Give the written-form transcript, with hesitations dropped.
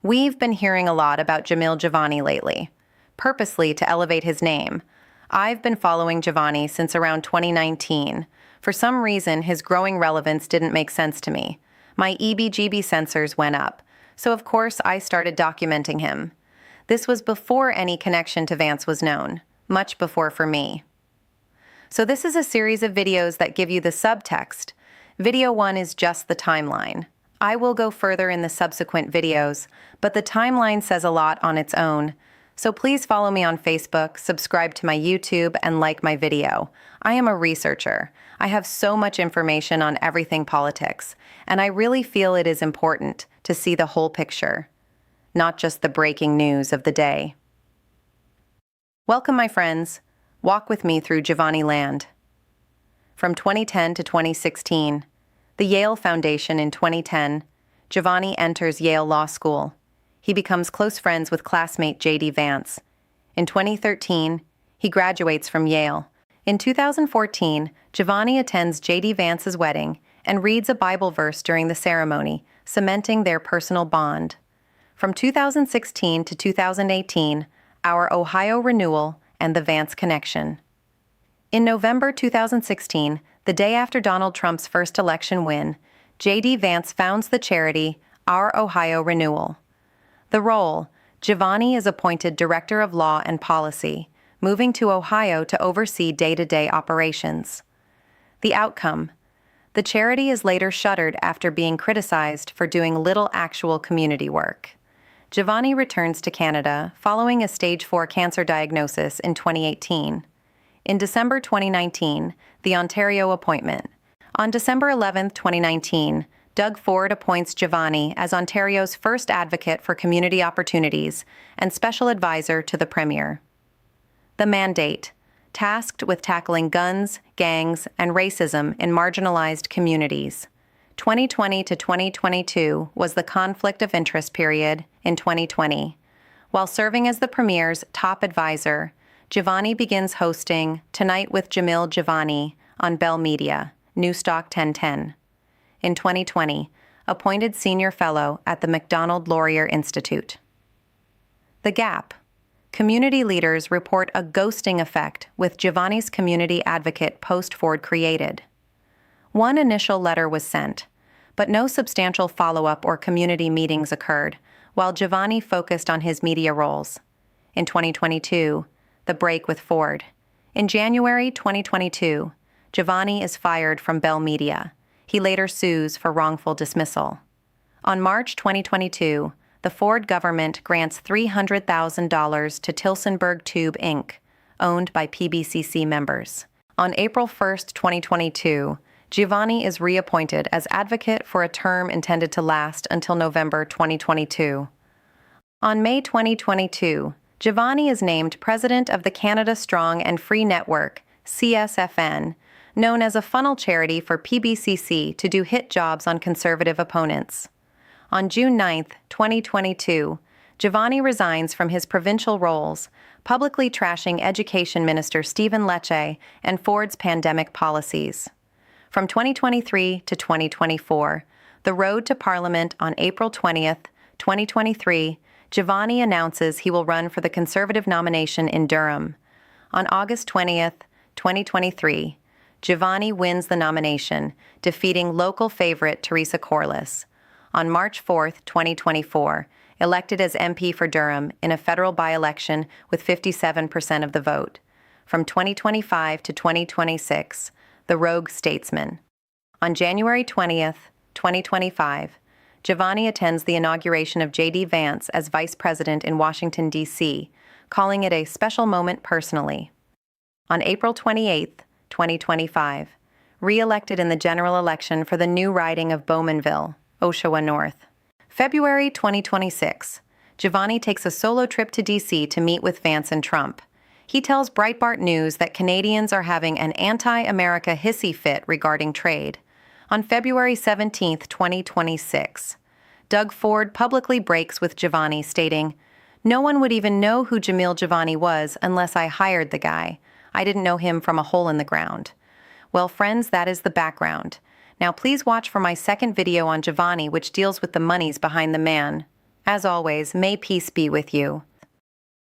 We've been hearing a lot about Jamil Jivani lately, purposely to elevate his name. I've been following Jivani since around 2019. For some reason, his growing relevance didn't make sense to me. My EBGB sensors went up, so of course I started documenting him. This was before any connection to Vance was known, much before for me. So this is a series of videos that give you the subtext. Video 1 is just the timeline. I will go further in the subsequent videos, but the timeline says a lot on its own. So please follow me on Facebook, subscribe to my YouTube, and like my video. I am a researcher. I have so much information on everything politics, and I really feel it is important to see the whole picture, not just the breaking news of the day. Welcome, my friends. Walk with me through Jivani land. From 2010 to 2016, the Yale Foundation in 2010, Jivani enters Yale Law School. He becomes close friends with classmate J.D. Vance. In 2013, he graduates from Yale. In 2014, Jivani attends J.D. Vance's wedding and reads a Bible verse during the ceremony, cementing their personal bond. From 2016 to 2018, our Ohio renewal and the Vance connection. In November 2016, the day after Donald Trump's first election win, J.D. Vance founds the charity Our Ohio Renewal. The role: Jivani is appointed Director of Law and Policy, moving to Ohio to oversee day-to-day operations. The outcome: the charity is later shuttered after being criticized for doing little actual community work. Jivani returns to Canada following a stage 4 cancer diagnosis in 2018. In December 2019, the Ontario appointment. On December 11, 2019, Doug Ford appoints Jivani as Ontario's first advocate for community opportunities and special advisor to the Premier. The mandate: tasked with tackling guns, gangs, and racism in marginalized communities. 2020 to 2022 was the conflict of interest period in 2020. While serving as the Premier's top advisor, Jivani begins hosting Tonight with Jamil Jivani on Bell Media, Newstalk 1010. In 2020, appointed Senior Fellow at the MacDonald-Laurier Institute. The gap: community leaders report a ghosting effect with Jivani's community advocate post Ford created. One initial letter was sent, but no substantial follow-up or community meetings occurred, while Jivani focused on his media roles. In 2022, the break with Ford. In January 2022, Jivani is fired from Bell Media. He later sues for wrongful dismissal. On March 2022, the Ford government grants $300,000 to Tilsonburg Tube Inc., owned by PBCC members. On April 1, 2022, Jivani is reappointed as advocate for a term intended to last until November 2022. On May 2022, Jivani is named president of the Canada Strong and Free Network, CSFN, known as a funnel charity for PBCC to do hit jobs on conservative opponents. On June 9, 2022, Jivani resigns from his provincial roles, publicly trashing Education Minister Stephen Lecce and Ford's pandemic policies. From 2023 to 2024, the road to Parliament. On April 20, 2023, Jivani announces he will run for the Conservative nomination in Durham. On August 20, 2023, Jivani wins the nomination, defeating local favorite Teresa Corliss. On March 4, 2024, elected as MP for Durham in a federal by-election with 57% of the vote. From 2025 to 2026, the rogue statesman. On January 20, 2025, Jivani attends the inauguration of J.D. Vance as vice president in Washington, D.C., calling it a special moment personally. On April 28, 2025, re-elected in the general election for the new riding of Bowmanville, Oshawa North. February 2026, Jivani takes a solo trip to D.C. to meet with Vance and Trump. He tells Breitbart News that Canadians are having an anti-America hissy fit regarding trade. On February 17, 2026, Doug Ford publicly breaks with Jivani, stating, "No one would even know who Jamil Jivani was unless I hired the guy. I didn't know him from a hole in the ground." Well, friends, that is the background. Now please watch for my second video on Jivani, which deals with the monies behind the man, As always, may peace be with you.